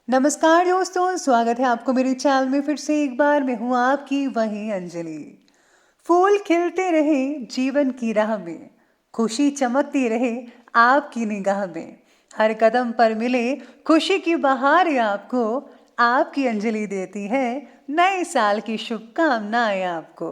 नमस्कार दोस्तों, स्वागत है आपको मेरे चैनल में फिर से एक बार। मैं हूँ आपकी वही अंजलि। फूल खिलते रहे जीवन की राह में, खुशी चमकती रहे आपकी निगाह में, हर कदम पर मिले खुशी की बहार आपको, आपकी अंजलि देती है नए साल की शुभकामनाएं आपको।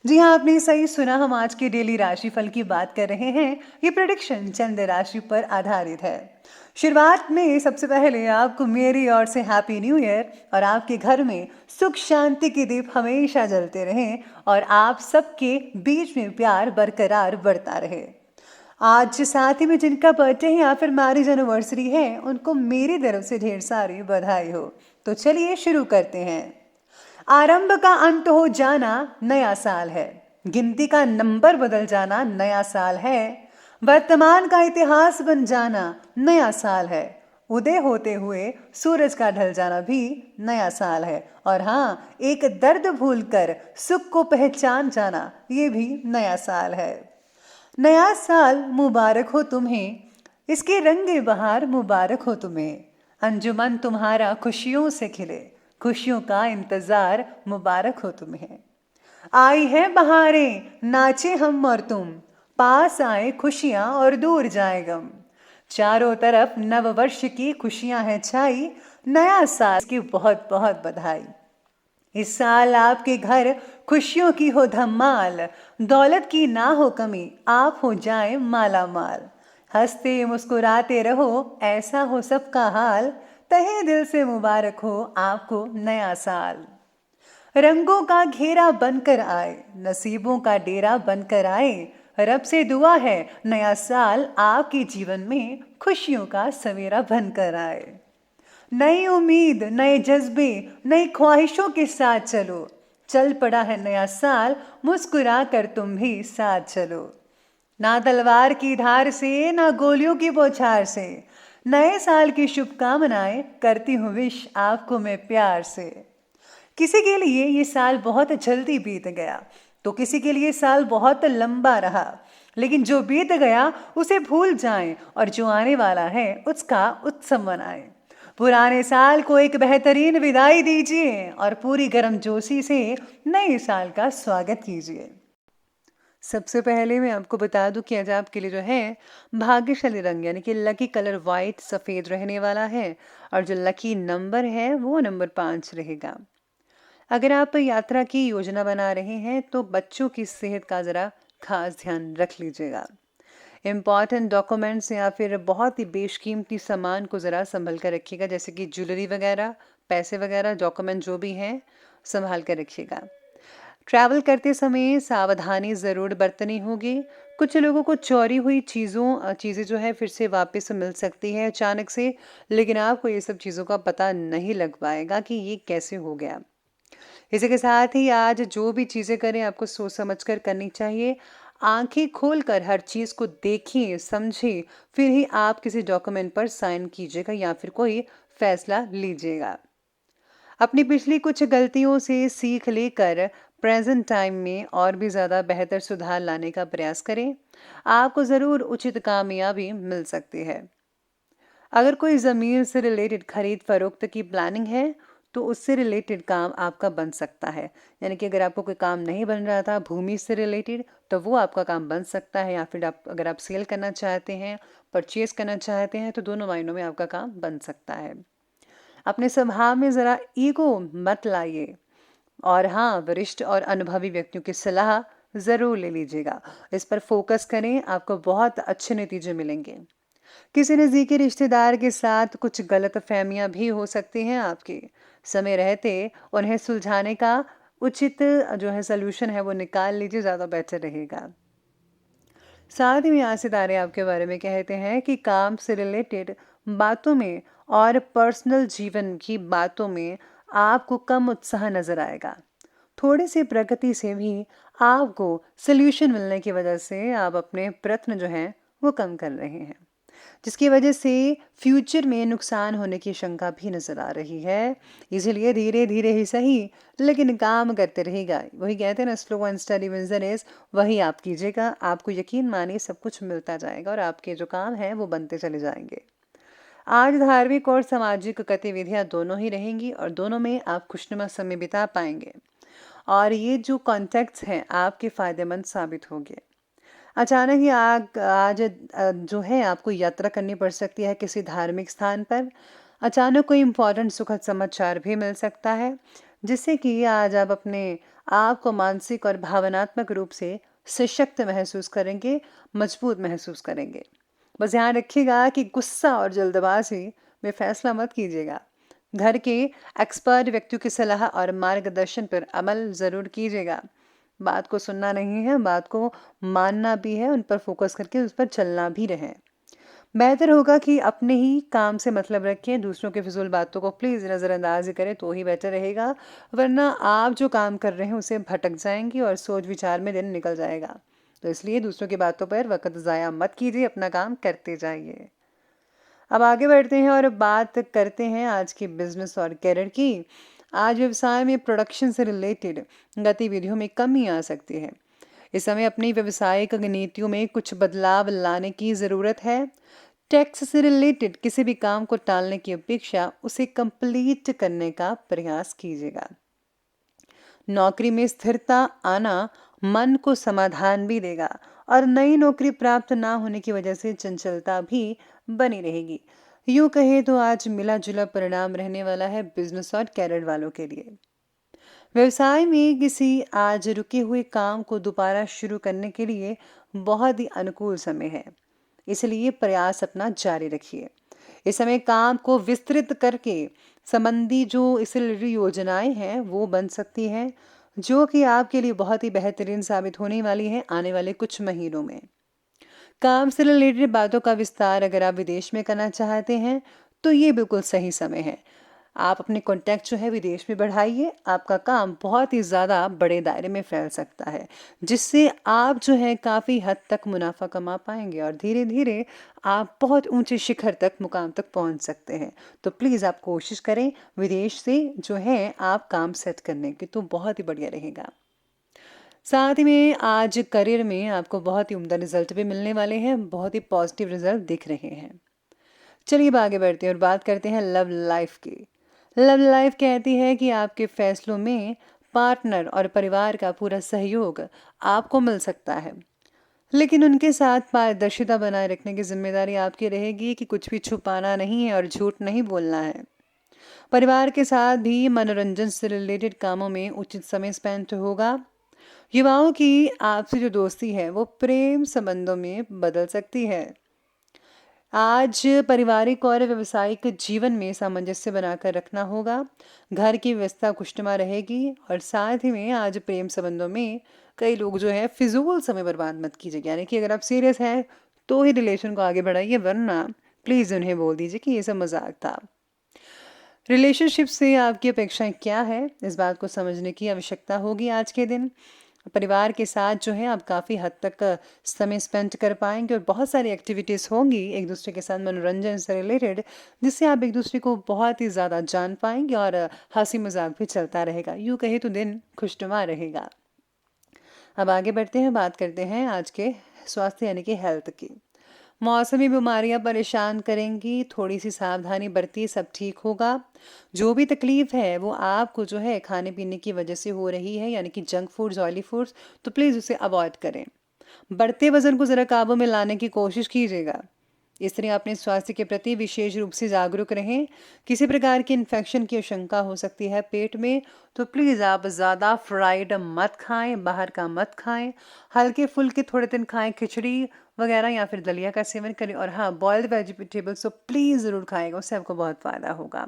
जी हाँ, आपने सही सुना, हम आज के डेली राशिफल की बात कर रहे हैं। ये प्रेडिक्शन चंद्र राशि पर आधारित है। शुरुआत में सबसे पहले आपको मेरी ओर से हैप्पी न्यू ईयर, और आपके घर में सुख शांति के दीप हमेशा जलते रहें और आप सबके बीच में प्यार बरकरार बढ़ता रहे। आज साथ ही में जिनका बर्थडे है या फिर मैरिज एनिवर्सरी है, उनको मेरी तरफ से ढेर सारी बधाई हो। तो चलिए शुरू करते हैं। आरंभ का अंत हो जाना नया साल है, गिनती का नंबर बदल जाना नया साल है, वर्तमान का इतिहास बन जाना नया साल है, उदय होते हुए सूरज का ढल जाना भी नया साल है, और हाँ, एक दर्द भूलकर सुख को पहचान जाना ये भी नया साल है। नया साल मुबारक हो तुम्हें, इसके रंगे बहार मुबारक हो तुम्हें, अंजुमन तुम्हारा खुशियों से खिले, खुशियों का इंतजार मुबारक हो तुम्हें। आई है बहारें नाचे हम और तुम, पास आए खुशियां और दूर जाए गम, चारों तरफ नव वर्ष की खुशियां हैं छाई, नया साल की बहुत बहुत बधाई। इस साल आपके घर खुशियों की हो धमाल, दौलत की ना हो कमी, आप हो जाए माला माल, हंसते मुस्कुराते रहो ऐसा हो सबका हाल, तहे दिल से मुबारक हो आपको नया साल। रंगों का घेरा बनकर आए, नसीबों का डेरा बनकर आए, रब से दुआ है नया साल आपके जीवन में खुशियों का सवेरा बनकर आए। नई उम्मीद, नए जज्बे, नई ख्वाहिशों के साथ चलो, चल पड़ा है नया साल, मुस्कुरा कर तुम भी साथ चलो। ना तलवार की धार से ना गोलियों की बौछार से, नए साल की शुभकामनाएं करती हूँ विश आपको मैं प्यार से। किसी के लिए ये साल बहुत जल्दी बीत गया, तो किसी के लिए साल बहुत लंबा रहा, लेकिन जो बीत गया उसे भूल जाएं और जो आने वाला है उसका उत्सव मनाएं। पुराने साल को एक बेहतरीन विदाई दीजिए और पूरी गर्मजोशी से नए साल का स्वागत कीजिए। सबसे पहले मैं आपको बता दूं कि आज आपके लिए जो है भाग्यशाली रंग यानी कि लकी कलर वाइट सफ़ेद रहने वाला है, और जो लकी नंबर है वो नंबर 5 रहेगा। अगर आप यात्रा की योजना बना रहे हैं तो बच्चों की सेहत का ज़रा खास ध्यान रख लीजिएगा। इम्पॉर्टेंट डॉक्यूमेंट्स या फिर बहुत ही बेशकीमती सामान को ज़रा संभल कर रखिएगा, जैसे कि ज्वेलरी वगैरह, पैसे वगैरह, डॉक्यूमेंट जो भी हैं संभाल कर रखिएगा। ट्रैवल करते समय सावधानी ज़रूर बरतनी होगी। कुछ लोगों को चोरी हुई चीज़ें जो है फिर से वापस मिल सकती है अचानक से, लेकिन आपको ये सब चीज़ों का पता नहीं लग पाएगा कि ये कैसे हो गया। इसी के साथ ही आज जो भी चीज़ें करें आपको सोच समझ कर करनी चाहिए। आंखें खोलकर हर चीज़ को देखिए, समझिए, फिर ही आप किसी डॉक्यूमेंट पर साइन कीजिएगा या फिर कोई फैसला लीजिएगा। अपनी पिछली कुछ गलतियों से सीख लेकर प्रेजेंट टाइम में और भी ज़्यादा बेहतर सुधार लाने का प्रयास करें। आपको ज़रूर उचित कामयाबी मिल सकती है। अगर कोई ज़मीन से रिलेटेड खरीद फरोख्त की प्लानिंग है तो उससे रिलेटेड काम आपका बन सकता है। यानी कि अगर आपको कोई काम नहीं बन रहा था भूमि से रिलेटेड, तो वो आपका काम बन सकता है, या फिर अगर आप सेल करना चाहते हैं, परचेज करना चाहते हैं, तो दोनों मायनों में आपका काम बन सकता है। अपने स्वभाव में ज़रा ईगो मत लाइए, और हाँ, वरिष्ठ और अनुभवी व्यक्तियों की सलाह ज़रूर ले लीजिएगा। इस पर फोकस करें, आपको बहुत अच्छे नतीजे मिलेंगे। किसी नज़दीकी रिश्तेदार के साथ कुछ गलतफहमियां भी हो सकती हैं आपकी। समय रहते उन्हें सुलझाने का उचित जो है सलूशन है वो निकाल लीजिए, ज़्यादा बेहतर रहेगा। साथ ही में यहाँ सितारे आपके बारे में कहते हैं कि काम से रिलेटेड बातों में और पर्सनल जीवन की बातों में आपको कम उत्साह नजर आएगा। थोड़ी सी प्रगति से भी आपको सल्यूशन मिलने की वजह से आप अपने प्रयत्न जो हैं वो कम कर रहे हैं, जिसकी वजह से फ्यूचर में नुकसान होने की शंका भी नजर आ रही है। इसीलिए धीरे धीरे ही सही लेकिन काम करते रहेगा। वही कहते हैं ना, slow and study wins the race, वही आप कीजिएगा। आपको यकीन मानिए सब कुछ मिलता जाएगा और आपके जो काम है वो बनते चले जाएंगे। आज धार्मिक और सामाजिक गतिविधियां दोनों ही रहेंगी और दोनों में आप खुशनुमा समय बिता पाएंगे और ये जो कॉन्टेक्ट्स हैं आपके फायदेमंद साबित होंगे। अचानक ही आज जो है आपको यात्रा करनी पड़ सकती है किसी धार्मिक स्थान पर। अचानक कोई इम्पोर्टेंट सुखद समाचार भी मिल सकता है, जिससे कि आज आप अपने आप को मानसिक और भावनात्मक रूप से सशक्त महसूस करेंगे, मजबूत महसूस करेंगे। बस ध्यान रखिएगा कि गुस्सा और जल्दबाजी में फैसला मत कीजिएगा। घर के एक्सपर्ट व्यक्तियों की सलाह और मार्गदर्शन पर अमल ज़रूर कीजिएगा। बात को सुनना नहीं है, बात को मानना भी है, उन पर फोकस करके उस पर चलना भी रहे। बेहतर होगा कि अपने ही काम से मतलब रखें, दूसरों के फिजूल बातों को प्लीज़ नज़रअंदाज करें तो ही बेहतर रहेगा, वरना आप जो काम कर रहे हैं उसे भटक जाएंगी और सोच विचार में दिन निकल जाएगा। तो इसलिए दूसरों की बातों पर वक्त ज़ाया मत कीजिए, अपना काम करते जाइए। अब आगे बढ़ते हैं और बात करते हैं आज की बिजनेस और करियर की। आज व्यवसाय में प्रोडक्शन से रिलेटेड गतिविधियों में कमी आ सकती है। इस समय अपनी व्यावसायिक नीतियों में कुछ बदलाव लाने की ज़रूरत है। टैक्स से रिलेटेड किसी भी काम को टालने की अपेक्षा उसे कंप्लीट करने का प्रयास कीजिएगा। नौकरी में स्थिरता आना मन को समाधान भी देगा और नई नौकरी प्राप्त ना होने की वजह से चंचलता भी बनी रहेगी। यूं कहे तो आज मिला जुला परिणाम रहने वाला है बिजनेस और कैरियर वालों के लिए। व्यवसाय में किसी आज रुके हुए काम को दोबारा शुरू करने के लिए बहुत ही अनुकूल समय है, इसलिए प्रयास अपना जारी रखिए। इस समय काम को विस्तृत करके संबंधी जो इसलिए योजनाएं हैं वो बन सकती हैं, जो कि आपके लिए बहुत ही बेहतरीन साबित होने वाली है आने वाले कुछ महीनों में। काम से रिलेटेड बातों का विस्तार अगर आप विदेश में करना चाहते हैं तो ये बिल्कुल सही समय है। आप अपने कॉन्टैक्ट जो है विदेश में बढ़ाइए, आपका काम बहुत ही ज़्यादा बड़े दायरे में फैल सकता है, जिससे आप जो है काफ़ी हद तक मुनाफा कमा पाएंगे और धीरे धीरे आप बहुत ऊंचे शिखर तक मुकाम तक पहुंच सकते हैं। तो प्लीज़ आप कोशिश करें विदेश से जो है आप काम सेट करने की, तो बहुत ही बढ़िया रहेगा। साथ ही में आज करियर में आपको बहुत ही उम्दा रिजल्ट भी मिलने वाले हैं, बहुत ही पॉजिटिव रिजल्ट दिख रहे हैं। चलिए अब आगे बढ़ते हैं और बात करते हैं लव लाइफ की। लव लाइफ कहती है कि आपके फैसलों में पार्टनर और परिवार का पूरा सहयोग आपको मिल सकता है, लेकिन उनके साथ पारदर्शिता बनाए रखने की जिम्मेदारी आपकी रहेगी कि कुछ भी छुपाना नहीं है और झूठ नहीं बोलना है। परिवार के साथ भी मनोरंजन से रिलेटेड कामों में उचित समय स्पेंड होगा। युवाओं की आपसे जो दोस्ती है वो प्रेम संबंधों में बदल सकती है। आज पारिवारिक और व्यावसायिक जीवन में सामंजस्य बनाकर रखना होगा। घर की व्यवस्था खुशनुमा रहेगी और साथ ही में आज प्रेम संबंधों में कई लोग जो है फिजूल समय बर्बाद मत कीजिए, यानी कि अगर आप सीरियस हैं तो ही रिलेशन को आगे बढ़ाइए, वरना प्लीज़ उन्हें बोल दीजिए कि ये सब मजाक था। रिलेशनशिप से आपकी अपेक्षाएं क्या है, इस बात को समझने की आवश्यकता होगी आज के दिन। परिवार के साथ जो है आप काफ़ी हद तक समय स्पेंड कर पाएंगे और बहुत सारी एक्टिविटीज़ होंगी एक दूसरे के साथ मनोरंजन से रिलेटेड, जिससे आप एक दूसरे को बहुत ही ज़्यादा जान पाएंगे और हंसी मजाक भी चलता रहेगा। यूँ कहे तो दिन खुशनुमा रहेगा। अब आगे बढ़ते हैं, बात करते हैं आज के स्वास्थ्य यानी कि हेल्थ की। मौसमी बीमारियां परेशान करेंगी, थोड़ी सी सावधानी बरतिए, सब ठीक होगा। जो भी तकलीफ है वो आपको जो है खाने पीने की वजह से हो रही है, यानी कि जंक फूड्स, ऑयली फूड्स, तो प्लीज़ उसे अवॉइड करें। बढ़ते वजन को ज़रा काबू में लाने की कोशिश कीजिएगा। इस तरह अपने स्वास्थ्य के प्रति विशेष रूप से जागरूक रहें। किसी प्रकार की इन्फेक्शन की आशंका हो सकती है पेट में, तो प्लीज़ आप ज़्यादा फ्राइड मत खाएं, बाहर का मत खाएं, हल्के फुल्के थोड़े दिन खाएं, खिचड़ी वगैरह या फिर दलिया का सेवन करें। और हाँ, बॉयल्ड वेजिटेबल्स तो प्लीज़ ज़रूर खाएगा, उससे आपको बहुत फ़ायदा होगा।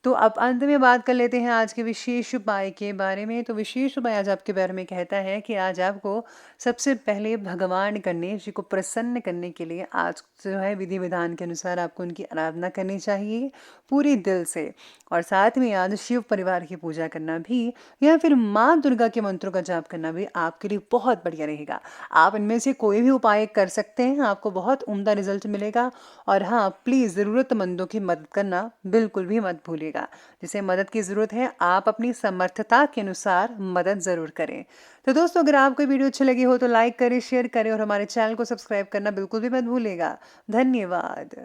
तो अब अंत में बात कर लेते हैं आज के विशेष उपाय के बारे में। तो विशेष उपाय आज आपके बारे में कहता है कि आज आपको सबसे पहले भगवान गणेश जी को प्रसन्न करने के लिए आज जो है विधि विधान के अनुसार आपको उनकी आराधना करनी चाहिए पूरे दिल से। और साथ में आज शिव परिवार की पूजा करना भी या फिर माँ दुर्गा के मंत्रों का जाप करना भी आपके लिए बहुत बढ़िया रहेगा। आप इनमें से कोई भी उपाय कर सकते हैं, आपको बहुत उम्दा रिजल्ट मिलेगा। और हाँ, प्लीज़ ज़रूरतमंदों की मदद करना बिल्कुल भी मत भूलिएगा। जिसे मदद की ज़रूरत है आप अपनी समर्थता के अनुसार मदद ज़रूर करें। तो दोस्तों, अगर आपको वीडियो अच्छी लगी हो तो लाइक करें, शेयर करें और हमारे चैनल को सब्सक्राइब करना बिल्कुल भी मत भूलिएगा। धन्यवाद।